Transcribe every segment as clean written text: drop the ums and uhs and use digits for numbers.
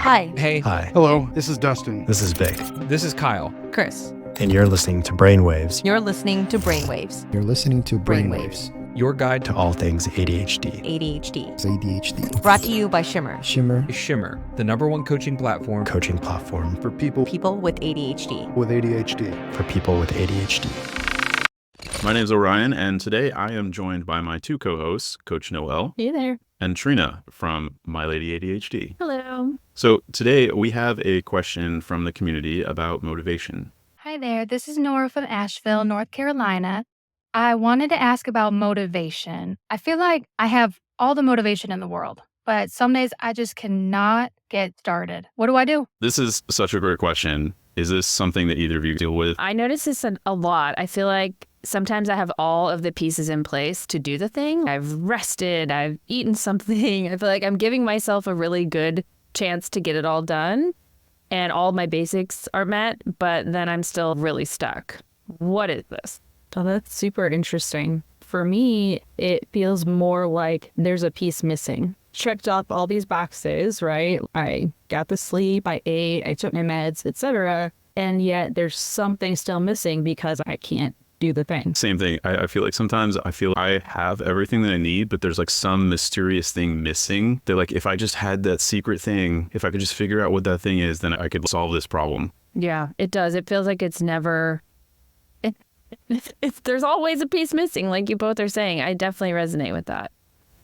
Hi. Hey. Hi. Hello, this is Dustin. This is Vic. This is Kyle. Chris. And you're listening to Brainwaves, You're listening to Brainwaves. You're listening to Brainwaves. Your guide to all things ADHD. ADHD. It's ADHD. Brought to you by Shimmer. Shimmer. Shimmer, the #1 coaching platform Coaching platform For people People with ADHD. with ADHD. for people with ADHD. My name's Orion, and today I am joined by my two co-hosts, Coach Noel Hey there. and Trina from My Lady ADHD. Hello. So today we have a question from the community about motivation. Hi there. This is Nora from Asheville, North Carolina. I wanted to ask about motivation. I feel like I have all the motivation in the world, but some days I just cannot get started. What do I do? This is such a great question. Is this something that either of you deal with? I notice this a lot. I feel like sometimes I have all of the pieces in place to do the thing. I've rested, I've eaten something. I feel like I'm giving myself a really good chance to get it all done, and all my basics are met, but then I'm still really stuck. What is this? Oh, that's super interesting. For me, it feels more like there's a piece missing. Checked off all these boxes, right? I got the sleep, I ate, I took my meds, etc. And yet there's something still missing because I can't do the thing. Same thing. I feel like sometimes I feel I have everything that I need, but there's like some mysterious thing missing. They're like, if I just had that secret thing, if I could just figure out what that thing is, then I could solve this problem. Yeah, it does. It feels like it's never... There's always a piece missing, like you both are saying. I definitely resonate with that.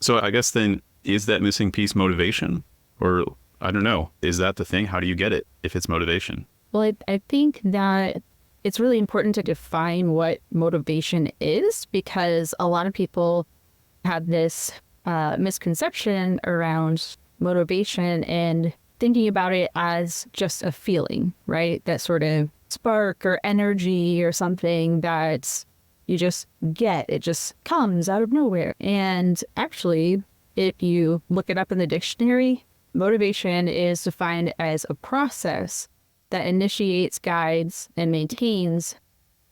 So I guess then, is that missing piece motivation? Or I don't know. Is that the thing? How do you get it if it's motivation? Well, I think that it's really important to define what motivation is, because a lot of people have this misconception around motivation and thinking about it as just a feeling, right? That sort of spark or energy or something that you just get. It just comes out of nowhere. And actually, if you look it up in the dictionary, motivation is defined as a process that initiates, guides, and maintains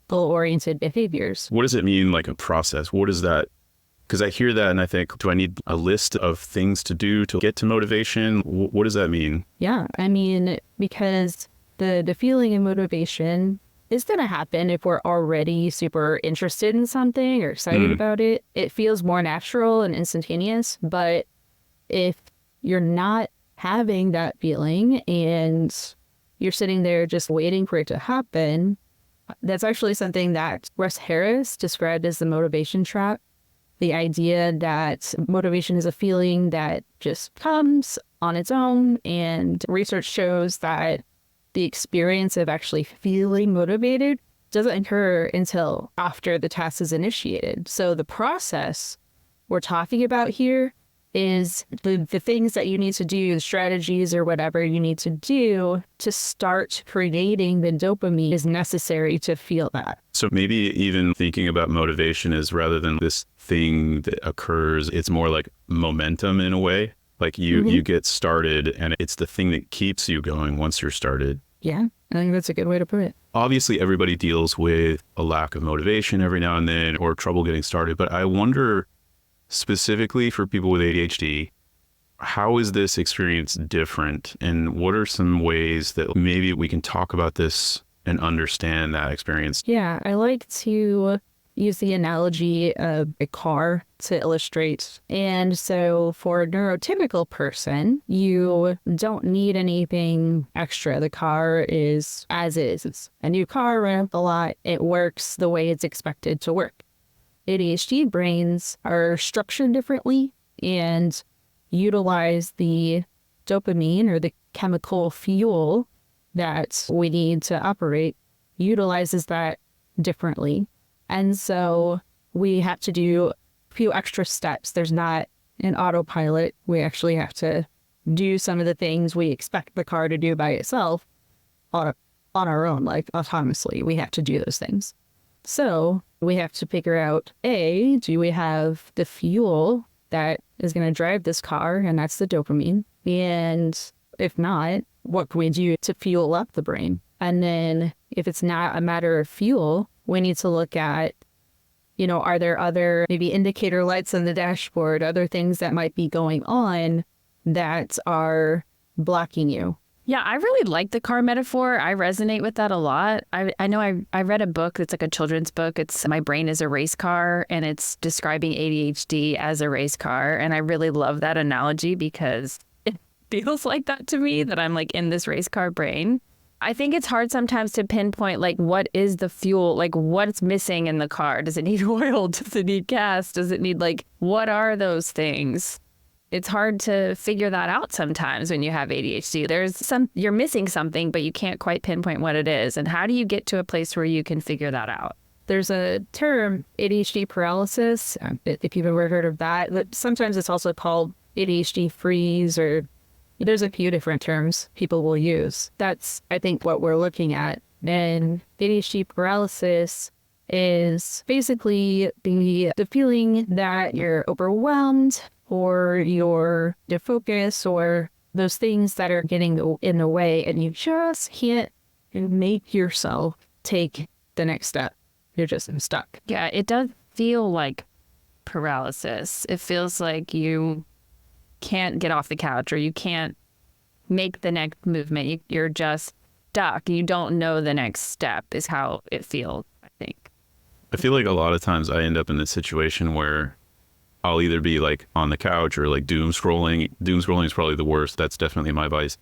goal-oriented behaviors. What does it mean, like a process? What is that? Because I hear that and I think, do I need a list of things to do to get to motivation? What does that mean? Yeah, I mean, because the feeling of motivation is going to happen if we're already super interested in something or excited about it. It feels more natural and instantaneous. But if you're not having that feeling and you're sitting there just waiting for it to happen, that's actually something that Russ Harris described as the motivation trap. The idea that motivation is a feeling that just comes on its own, and research shows that the experience of actually feeling motivated doesn't occur until after the task is initiated. So the process we're talking about here is the things that you need to do, the strategies or whatever you need to do to start creating the dopamine is necessary to feel that. So maybe even thinking about motivation is rather than this thing that occurs, it's more like momentum in a way. Like you get started and it's the thing that keeps you going once you're started. Yeah, I think that's a good way to put it. Obviously, everybody deals with a lack of motivation every now and then or trouble getting started. But I wonder, specifically for people with ADHD, how is this experience different? And what are some ways that maybe we can talk about this and understand that experience? Yeah, I like to use the analogy of a car to illustrate. And so for a neurotypical person, you don't need anything extra. The car is as is. It's a new car, ran up the lot. It works the way it's expected to work. ADHD brains are structured differently and utilize the dopamine, or the chemical fuel that we need to operate, utilizes that differently. And so we have to do a few extra steps. There's not an autopilot. We actually have to do some of the things we expect the car to do by itself on our own, like autonomously. We have to do those things. So we have to figure out, A, do we have the fuel that is going to drive this car? And that's the dopamine. And if not, what can we do to fuel up the brain? And then if it's not a matter of fuel, we need to look at, are there other maybe indicator lights on the dashboard, other things that might be going on that are blocking you. Yeah, I really like the car metaphor. I resonate with that a lot. I know I read a book that's like a children's book. It's My Brain is a Race Car, and it's describing ADHD as a race car. And I really love that analogy because it feels like that to me, that I'm like in this race car brain. I think it's hard sometimes to pinpoint like what is the fuel, like what's missing in the car. Does it need oil? Does it need gas? Does it need like, what are those things? It's hard to figure that out sometimes when you have ADHD. You're missing something, but you can't quite pinpoint what it is. And how do you get to a place where you can figure that out? There's a term, ADHD paralysis, if you've ever heard of that. But sometimes it's also called ADHD freeze, or there's a few different terms people will use. That's, I think, what we're looking at. And ADHD paralysis is basically the feeling that you're overwhelmed, or your focus, or those things that are getting in the way, and you just can't make yourself take the next step. You're just stuck. Yeah, it does feel like paralysis. It feels like you can't get off the couch, or you can't make the next movement. You're just stuck. You don't know the next step is how it feels, I think. I feel like a lot of times I end up in this situation where I'll either be like on the couch or like doom scrolling. Doom scrolling is probably the worst. That's definitely my vice.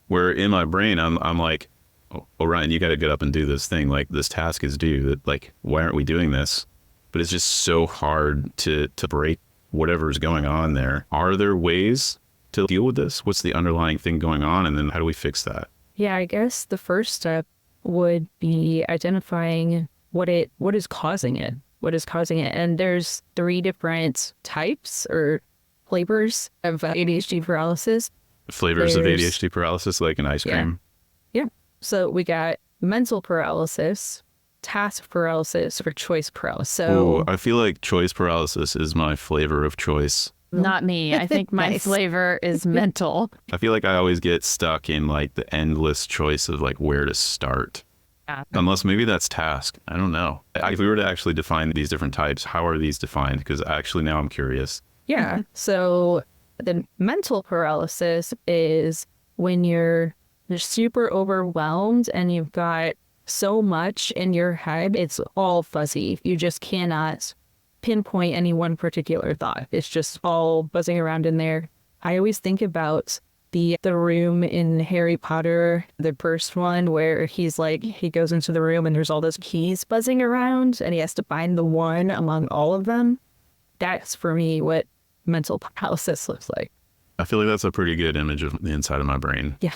Where in my brain, I'm like, oh, Ryan, you got to get up and do this thing. Like, this task is due. Like, why aren't we doing this? But it's just so hard to break whatever's going on there. Are there ways to deal with this? What's the underlying thing going on? And then how do we fix that? Yeah, I guess the first step would be identifying what is causing it. What is causing it? And there's 3 different types or flavors of ADHD paralysis. Flavors of ADHD paralysis, like an ice cream. Yeah. So we got mental paralysis, task paralysis, or choice paralysis. So Ooh, I feel like choice paralysis is my flavor of choice. Not me. I think my flavor is mental. I feel like I always get stuck in like the endless choice of like where to start. Yeah. Unless maybe that's task. I don't know. If we were to actually define these different types, how are these defined? Because actually now I'm curious. yeah. So the mental paralysis is when you're super overwhelmed and you've got so much in your head, it's all fuzzy. You just cannot pinpoint any one particular thought. It's just all buzzing around in there. I always think about the room in Harry Potter, the first one, where he goes into the room and there's all those keys buzzing around and he has to find the one among all of them. That's for me what mental paralysis looks like. I feel like that's a pretty good image of the inside of my brain. Yeah.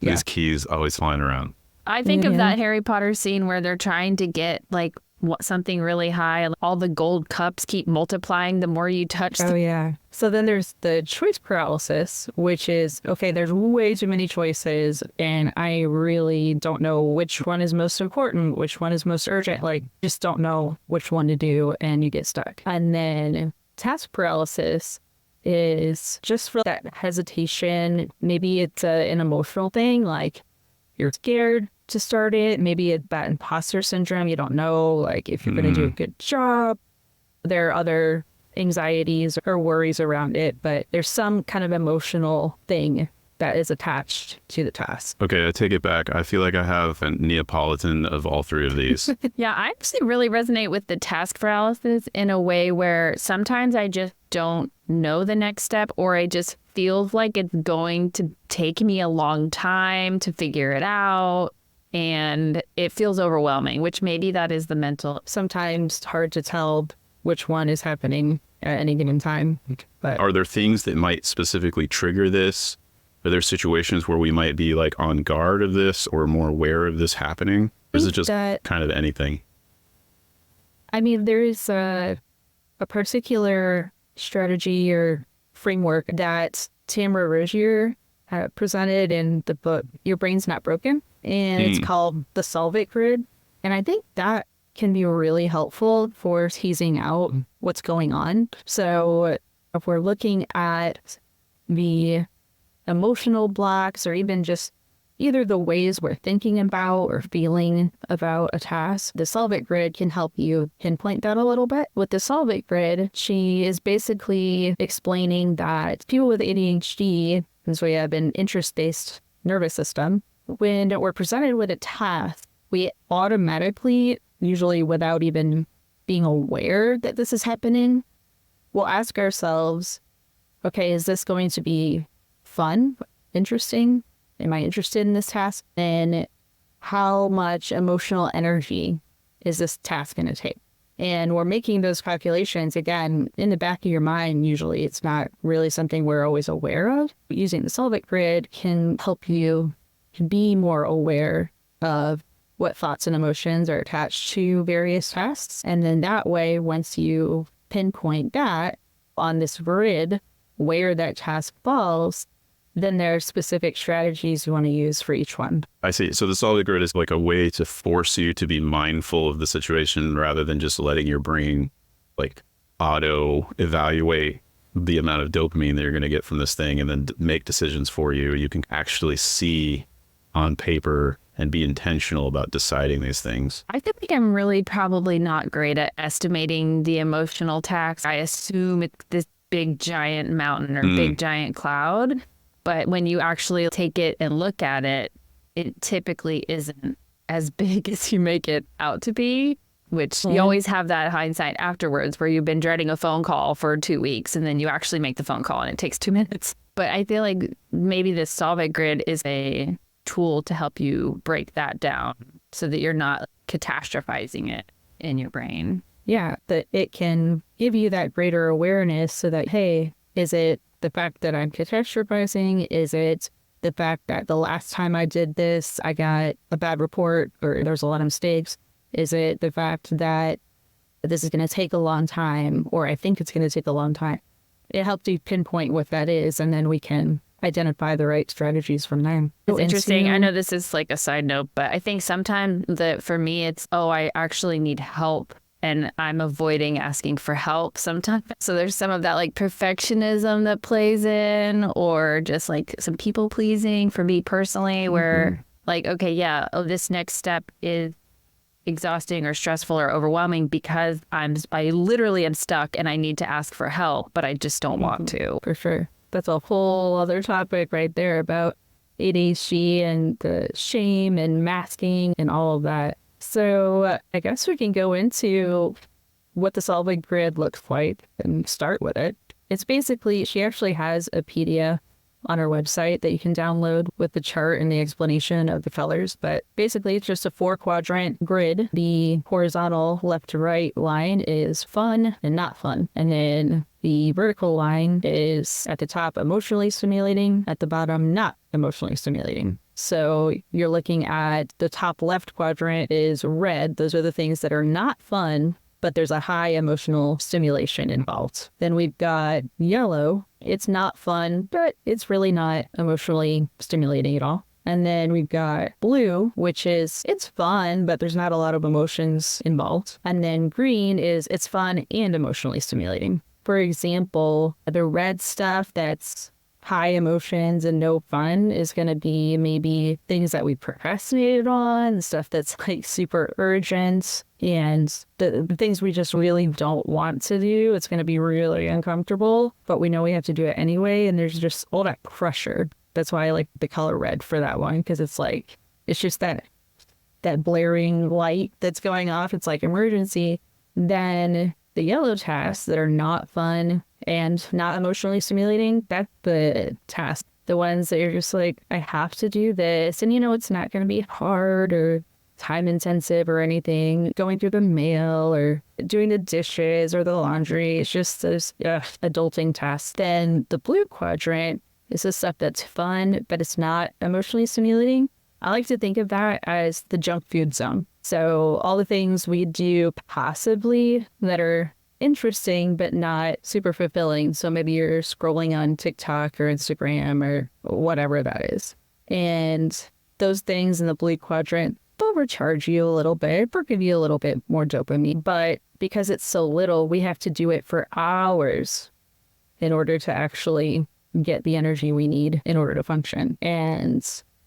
These keys always flying around. I think of that Harry Potter scene where they're trying to get like something really high, and all the gold cups keep multiplying the more you touch. Oh, yeah. So then there's the choice paralysis, which is, okay, there's way too many choices, and I really don't know which one is most important, which one is most urgent. Like, just don't know which one to do, and you get stuck. And then task paralysis is just for that hesitation. Maybe it's an emotional thing, like you're scared to start it. Maybe it's that imposter syndrome. You don't know, like, if you're going to do a good job. There are other anxieties or worries around it, but there's some kind of emotional thing that is attached to the task. Okay, I take it back. I feel like I have a Neapolitan of all 3 of these. Yeah, I actually really resonate with the task paralysis in a way where sometimes I just don't know the next step, or I just feel like it's going to take me a long time to figure it out. And it feels overwhelming, which maybe that is the mental. Sometimes it's hard to tell which one is happening at any given time. But Are there things that might specifically trigger this? Are there situations where we might be like on guard of this or more aware of this happening? Or is it just kind of anything? I mean, there is a particular strategy or framework that Tamara Rozier presented in the book, Your Brain's Not Broken. And it's called the Solvit Grid. And I think that can be really helpful for teasing out what's going on. So if we're looking at the emotional blocks, or even just either the ways we're thinking about or feeling about a task, the Solvit Grid can help you pinpoint that a little bit. With the Solvit Grid, she is basically explaining that people with ADHD Since we have an interest-based nervous system, when we're presented with a task, we automatically, usually without even being aware that this is happening, we'll ask ourselves, okay, is this going to be fun, interesting? Am I interested in this task? And how much emotional energy is this task going to take? And we're making those calculations, again, in the back of your mind. Usually it's not really something we're always aware of. Using the Solvit grid can help you be more aware of what thoughts and emotions are attached to various tasks. And then that way, once you pinpoint that on this grid, where that task falls, then there are specific strategies you want to use for each one. I see. So the Solvit grid is like a way to force you to be mindful of the situation rather than just letting your brain like auto evaluate the amount of dopamine that you're going to get from this thing and then make decisions for you. You can actually see on paper and be intentional about deciding these things. I feel like I'm really probably not great at estimating the emotional tax. I assume it's this big giant mountain or big giant cloud. But when you actually take it and look at it, it typically isn't as big as you make it out to be, which you always have that hindsight afterwards where you've been dreading a phone call for 2 weeks and then you actually make the phone call and it takes 2 minutes. But I feel like maybe this Solvit grid is a tool to help you break that down so that you're not catastrophizing it in your brain. Yeah, that it can give you that greater awareness so that, hey, is it the fact that I'm catastrophizing? Is it the fact that the last time I did this, I got a bad report or there's a lot of mistakes? Is it the fact that this is going to take a long time or I think it's going to take a long time? It helps you pinpoint what that is, and then we can identify the right strategies from there. It's interesting. I know this is like a side note, but I think sometimes that for me, it's, oh, I actually need help. And I'm avoiding asking for help sometimes. So there's some of that like perfectionism that plays in, or just like some people pleasing for me personally, where like, okay, yeah, oh, this next step is exhausting or stressful or overwhelming because I literally am stuck and I need to ask for help, but I just don't want to. For sure. That's a whole other topic right there about ADHD and the shame and masking and all of that. So I guess we can go into what the Solvit grid looks like and start with it. It's basically, she actually has a PDF on her website that you can download with the chart and the explanation of the colors. But basically, it's just a 4-quadrant grid. The horizontal left to right line is fun and not fun. And then the vertical line is at the top emotionally stimulating, at the bottom not emotionally stimulating. So you're looking at the top left quadrant is red. Those are the things that are not fun, but there's a high emotional stimulation involved. Then we've got yellow. It's not fun, but it's really not emotionally stimulating at all. And then we've got blue, which is, it's fun, but there's not a lot of emotions involved. And then green is, it's fun and emotionally stimulating. For example, the red stuff that's high emotions and no fun is going to be maybe things that we procrastinated on, stuff that's like super urgent, and the things we just really don't want to do. It's going to be really uncomfortable, but we know we have to do it anyway. And there's just all that pressure. That's why I like the color red for that one, because it's like, it's just that blaring light that's going off. It's like emergency. Then the yellow tasks that are not fun and not emotionally stimulating, that's the task. The ones that you're just like, I have to do this. And you know, it's not going to be hard or time intensive or anything. Going through the mail or doing the dishes or the laundry. It's just those adulting tasks. Then the blue quadrant is the stuff that's fun, but it's not emotionally stimulating. I like to think of that as the junk food zone. So all the things we do possibly that are interesting, but not super fulfilling. So maybe you're scrolling on TikTok or Instagram or whatever that is. And those things in the blue quadrant, they'll recharge you a little bit or give you a little bit more dopamine. But because it's so little, we have to do it for hours in order to actually get the energy we need in order to function. And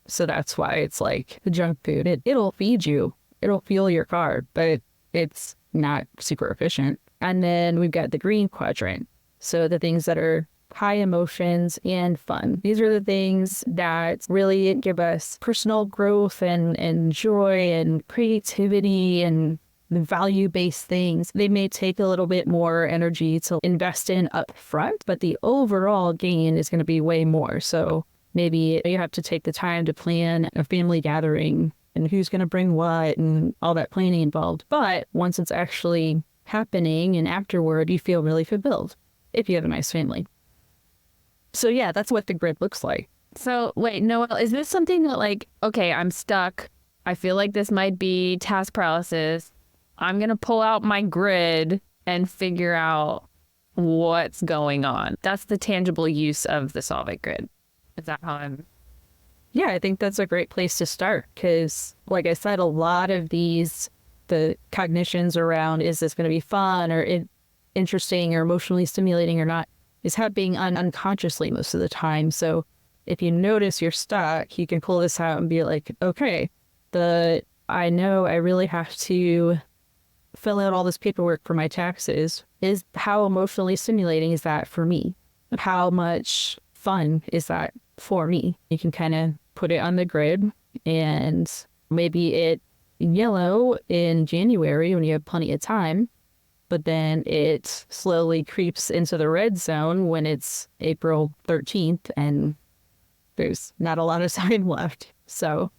so that's why it's like the junk food. It'll feed you. It'll fuel your car, but it's not super efficient. And then we've got the green quadrant. So the things that are high emotions and fun. These are the things that really give us personal growth and joy and creativity and the value-based things. They may take a little bit more energy to invest in up front, but the overall gain is going to be way more. So maybe you have to take the time to plan a family gathering and who's going to bring what and all that planning involved. But once it's actually happening and afterward, you feel really fulfilled if you have a nice family. So yeah, that's what the grid looks like. So wait, Noel, is this something that like, okay, I'm stuck. I feel like this might be task paralysis. I'm going to pull out my grid and figure out what's going on. That's the tangible use of the Solve It grid. Is that how I'm... Yeah, I think that's a great place to start because, like I said, a lot of these, the cognitions around, is this going to be fun or interesting or emotionally stimulating or not, is happening unconsciously most of the time. So if you notice you're stuck, you can pull this out and be like, okay, I know I really have to fill out all this paperwork for my taxes. How emotionally stimulating is that for me? How much fun is that for me? You can kind of put it on the grid, and maybe it yellow in January when you have plenty of time, but then it slowly creeps into the red zone when it's April 13th and there's not a lot of time left. So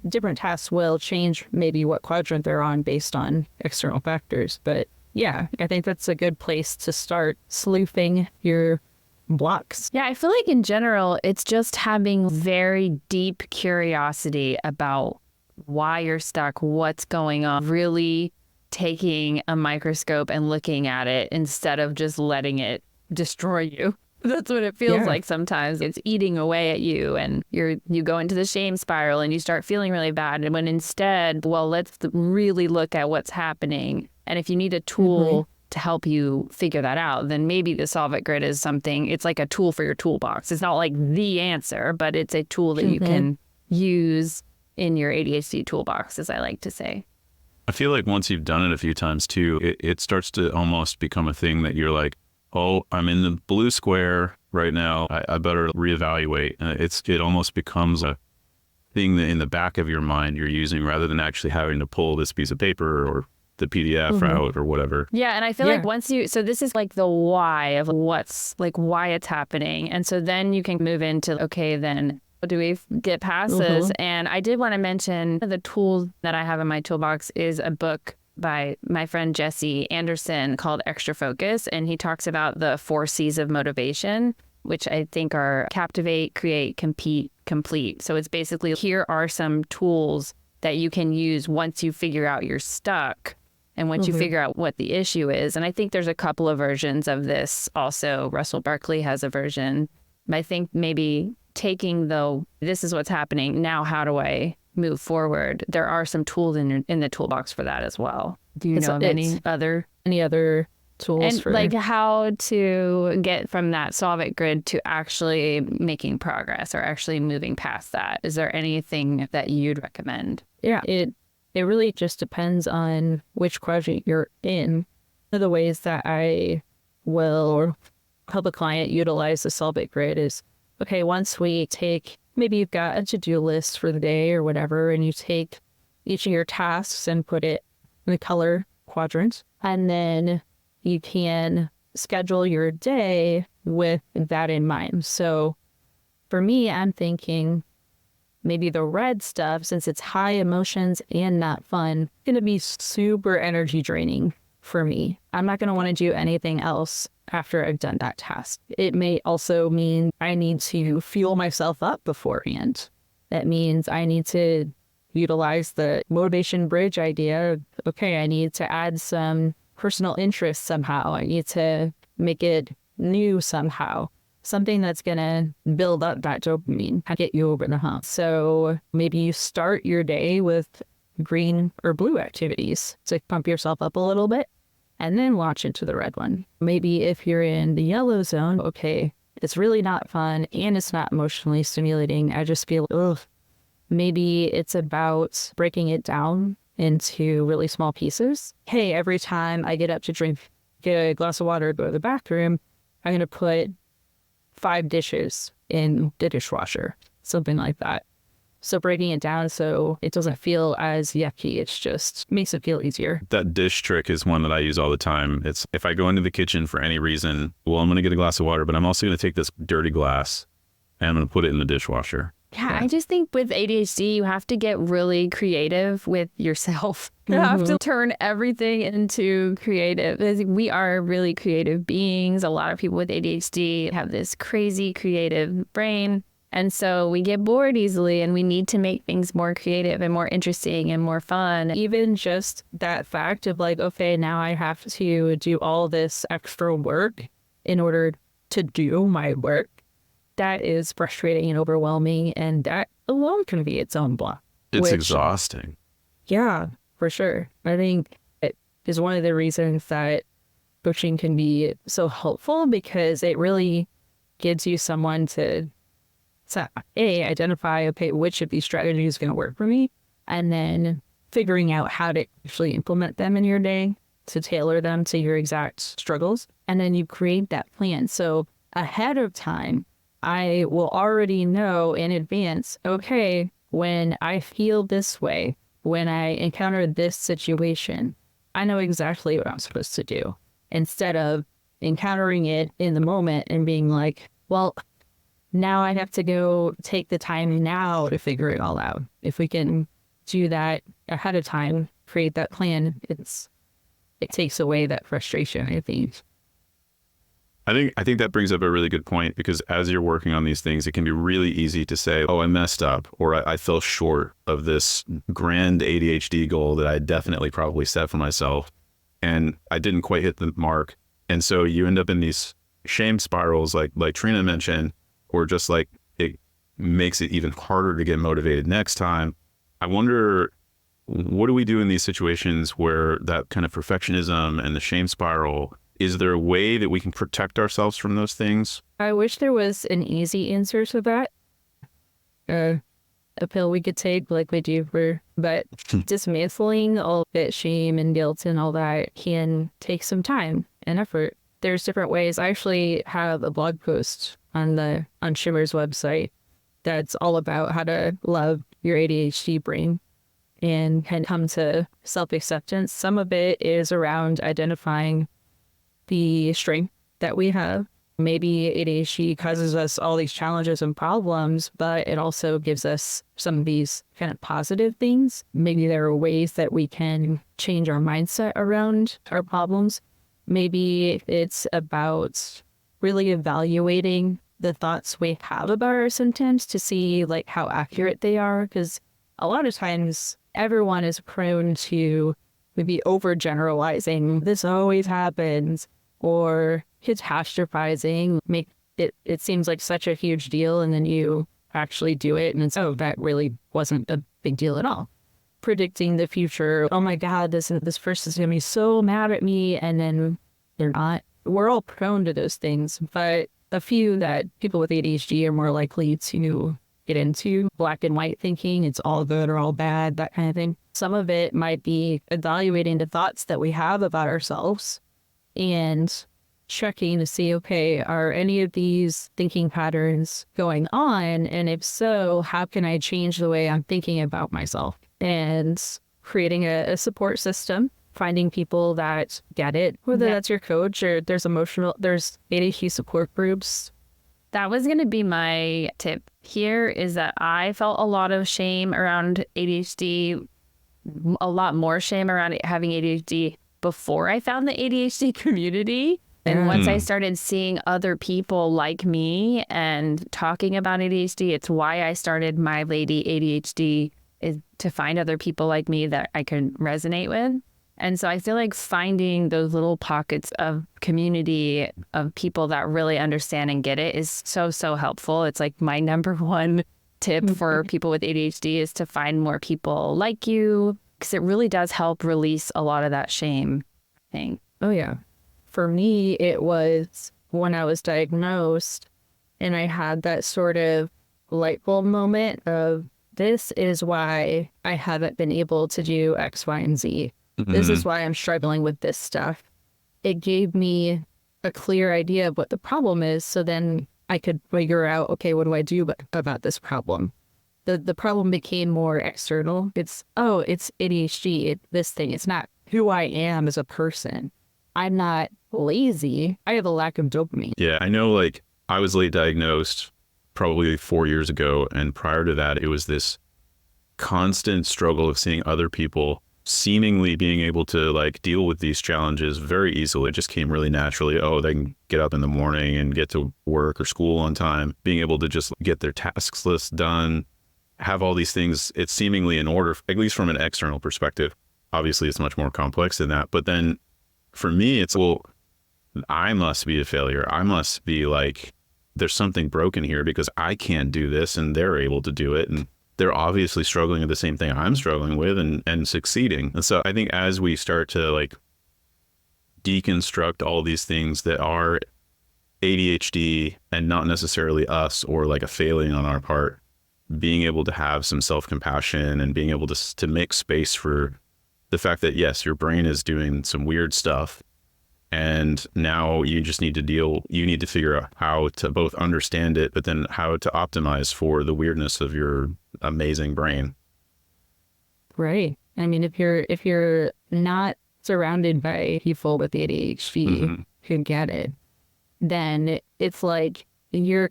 different tasks will change maybe what quadrant they're on based on external factors. But yeah, I think that's a good place to start sleuthing your blocks. Yeah, I feel like in general, it's just having very deep curiosity about why you're stuck, what's going on, really taking a microscope and looking at it instead of just letting it destroy you. That's what it feels like sometimes. It's eating away at you and you go into the shame spiral and you start feeling really bad. And when instead, well, let's really look at what's happening. And if you need a tool to help you figure that out, then maybe the Solve It grid is something, it's like a tool for your toolbox. It's not like the answer, but it's a tool that you can use in your ADHD toolbox, as I like to say. I feel like once you've done it a few times too, it starts to almost become a thing that you're like, oh, I'm in the blue square right now. I better reevaluate. It almost becomes a thing that in the back of your mind you're using rather than actually having to pull this piece of paper or the PDF out or whatever. Yeah. And I feel like so this is like the why of why it's happening. And so then you can move into, okay, then do we get past this? And I did want to mention the tool that I have in my toolbox is a book by my friend Jesse Anderson called Extra Focus. And he talks about the 4 C's of motivation, which I think are captivate, create, compete, complete. So it's basically, here are some tools that you can use once you figure out you're stuck and once you figure out what the issue is. And I think there's a couple of versions of this. Also, Russell Barkley has a version. I think maybe taking this is what's happening, now how do I move forward? There are some tools in the toolbox for that as well. Do you know of any other tools and for like how to get from that Solve It grid to actually making progress or actually moving past that? Is there anything that you'd recommend? Yeah, it really just depends on which quadrant you're in. One of the ways that I will help a client utilize the Solve It grid is, okay, once we take, maybe you've got a to-do list for the day or whatever, and you take each of your tasks and put it in the color quadrant, and then you can schedule your day with that in mind. So for me, I'm thinking maybe the red stuff, since it's high emotions and not fun, going to be super energy draining for me. I'm not going to want to do anything else after I've done that task. It may also mean I need to fuel myself up beforehand. That means I need to utilize the motivation bridge idea. Okay, I need to add some personal interest somehow. I need to make it new somehow. Something that's going to build up that dopamine and get you over the hump. So maybe you start your day with green or blue activities to pump yourself up a little bit, and then launch into the red one. Maybe if you're in the yellow zone, okay, it's really not fun and it's not emotionally stimulating. I just feel, ugh. Maybe it's about breaking it down into really small pieces. Hey, every time I get up to get a glass of water, go to the bathroom, I'm going to put 5 dishes in the dishwasher, something like that. So breaking it down so it doesn't feel as yucky. It's just makes it feel easier. That dish trick is one that I use all the time. It's if I go into the kitchen for any reason, well, I'm going to get a glass of water, but I'm also going to take this dirty glass and I'm going to put it in the dishwasher. Yeah, I just think with ADHD, you have to get really creative with yourself. You have to turn everything into creative. We are really creative beings. A lot of people with ADHD have this crazy creative brain. And so we get bored easily and we need to make things more creative and more interesting and more fun. Even just that fact of like, okay, now I have to do all this extra work in order to do my work. That is frustrating and overwhelming. And that alone can be its own block. It's exhausting. Yeah, for sure. I think it is one of the reasons that coaching can be so helpful because it really gives you someone to identify, okay, which of these strategies is going to work for me, and then figuring out how to actually implement them in your day to tailor them to your exact struggles. And then you create that plan. So ahead of time, I will already know in advance, okay, when I feel this way, when I encounter this situation, I know exactly what I'm supposed to do instead of encountering it in the moment and being like, well, now I have to go take the time now to figure it all out. If we can do that ahead of time, create that plan, it takes away that frustration, I think. I think that brings up a really good point because as you're working on these things, it can be really easy to say, oh, I messed up or I fell short of this grand ADHD goal that I definitely probably set for myself and I didn't quite hit the mark. And so you end up in these shame spirals like Trina mentioned, or just like it makes it even harder to get motivated next time. I wonder, what do we do in these situations where that kind of perfectionism and the shame spiral, is there a way that we can protect ourselves from those things? I wish there was an easy answer to that. A pill we could take like we do but dismantling all that shame and guilt and all that can take some time and effort. There's different ways. I actually have a blog post on Shimmer's website that's all about how to love your ADHD brain and can come to self-acceptance. Some of it is around identifying the strength that we have. Maybe ADHD causes us all these challenges and problems, but it also gives us some of these kind of positive things. Maybe there are ways that we can change our mindset around our problems. Maybe it's about really evaluating the thoughts we have about our symptoms to see like how accurate they are. Because a lot of times everyone is prone to maybe overgeneralizing, this always happens, or catastrophizing, make it seems like such a huge deal, and then you actually do it and it's, oh, that really wasn't a big deal at all. Predicting the future, oh my God, this person's gonna be so mad at me, and then they're not. We're all prone to those things, but a few that people with ADHD are more likely to get into, black and white thinking, it's all good or all bad, that kind of thing. Some of it might be evaluating the thoughts that we have about ourselves and checking to see, okay, are any of these thinking patterns going on? And if so, how can I change the way I'm thinking about myself? And creating a support system, finding people that get it, whether that's your coach or there's ADHD support groups. That was going to be my tip here, is that I felt a lot of shame around ADHD, a lot more shame around having ADHD before I found the ADHD community. And once I started seeing other people like me and talking about ADHD, it's why I started My Lady ADHD, is to find other people like me that I can resonate with. And so I feel like finding those little pockets of community of people that really understand and get it is so, so helpful. It's like my number one tip for people with ADHD is to find more people like you, because it really does help release a lot of that shame thing. Oh, yeah. For me, it was when I was diagnosed and I had that sort of light bulb moment of, this is why I haven't been able to do X, Y, and Z. This is why I'm struggling with this stuff. It gave me a clear idea of what the problem is. So then I could figure out, okay, what do I do about this problem? The problem became more external. It's ADHD, this thing. It's not who I am as a person. I'm not lazy. I have a lack of dopamine. Yeah, I know, like, I was late diagnosed probably 4 years ago. And prior to that, it was this constant struggle of seeing other people seemingly being able to like deal with these challenges very easily. It just came really naturally. Oh, they can get up in the morning and get to work or school on time, being able to just get their tasks list done, have all these things. It's seemingly in order, at least from an external perspective. Obviously, it's much more complex than that. But then for me, it's, well, I must be a failure. I must be like, there's something broken here because I can't do this and they're able to do it. And they're obviously struggling with the same thing I'm struggling with and succeeding. And so I think as we start to like deconstruct all these things that are ADHD and not necessarily us or like a failing on our part, being able to have some self-compassion and being able to make space for the fact that, yes, your brain is doing some weird stuff. And now you just need to figure out how to both understand it, but then how to optimize for the weirdness of your amazing brain. Right. I mean, if you're not surrounded by people with ADHD who get it, then it's like you're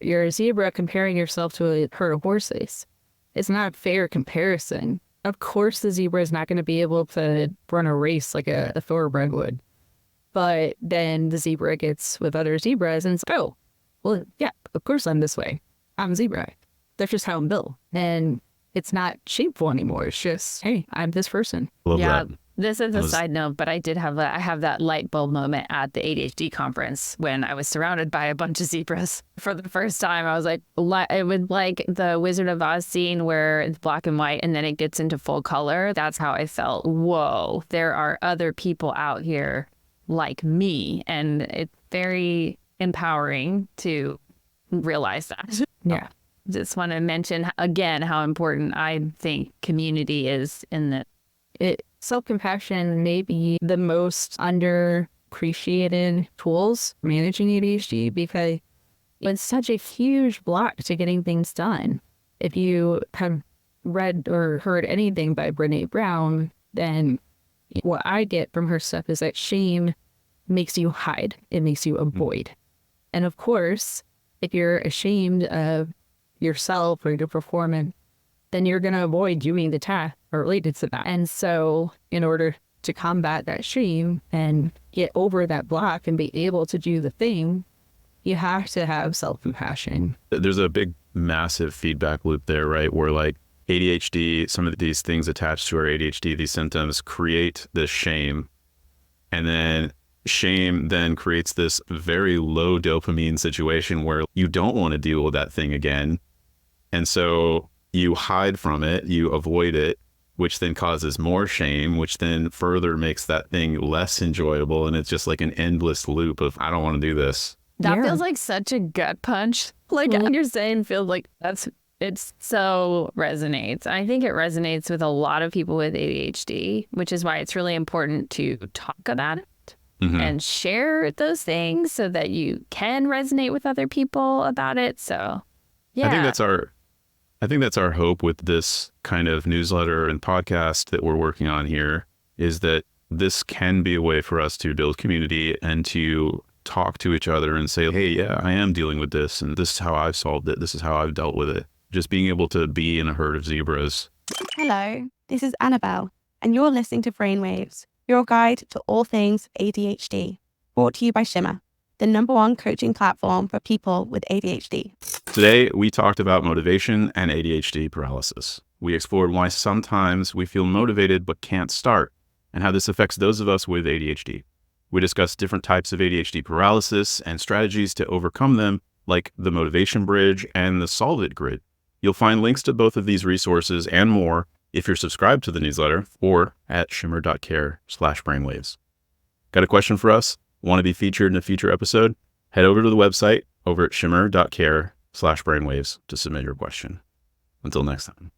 a zebra comparing yourself to a herd of horses. It's not a fair comparison. Of course, the zebra is not going to be able to run a race like a thoroughbred would. But then the zebra gets with other zebras and says, oh, well, yeah, of course I'm this way. I'm a zebra. That's just how I'm built. And it's not shameful anymore. It's just, hey, I'm this person. Love Yeah, that. this is a side note, but I have that light bulb moment at the ADHD conference when I was surrounded by a bunch of zebras for the first time. I was like, it was like the Wizard of Oz scene where it's black and white and then it gets into full color. That's how I felt. Whoa, there are other people out here like me, and it's very empowering to realize that. Yeah. Just want to mention again how important I think community is in the Self-compassion may be the most underappreciated tools managing ADHD because it's such a huge block to getting things done. If you have read or heard anything by Brené Brown, then what I get from her stuff is that shame makes you hide. It makes you avoid. And of course, if you're ashamed of yourself or your performance, then you're going to avoid doing the task related to that. And so in order to combat that shame and get over that block and be able to do the thing, you have to have self-compassion. There's a big, massive feedback loop there, right? Where like ADHD, some of these things attached to our ADHD, these symptoms create this shame. And then shame then creates this very low dopamine situation where you don't want to deal with that thing again. And so you hide from it, you avoid it, which then causes more shame, which then further makes that thing less enjoyable. And it's just like an endless loop of, I don't want to do this. That feels like such a gut punch. Like what you're saying feels like it's so resonates. I think it resonates with a lot of people with ADHD, which is why it's really important to talk about it and share those things so that you can resonate with other people about it. So, yeah. I think that's our hope with this kind of newsletter and podcast that we're working on here, is that this can be a way for us to build community and to talk to each other and say, hey, yeah, I am dealing with this, and this is how I've solved it. This is how I've dealt with it. Just being able to be in a herd of zebras. Hello, this is Annabelle, and you're listening to Brainwaves, your guide to all things ADHD, brought to you by Shimmer, the #1 coaching platform for people with ADHD. Today, we talked about motivation and ADHD paralysis. We explored why sometimes we feel motivated but can't start, and how this affects those of us with ADHD. We discussed different types of ADHD paralysis and strategies to overcome them, like the motivation bridge and the solve it grid. You'll find links to both of these resources and more if you're subscribed to the newsletter or at shimmer.care/brainwaves. Got a question for us? Want to be featured in a future episode? Head over to the website over at shimmer.care/brainwaves to submit your question. Until next time.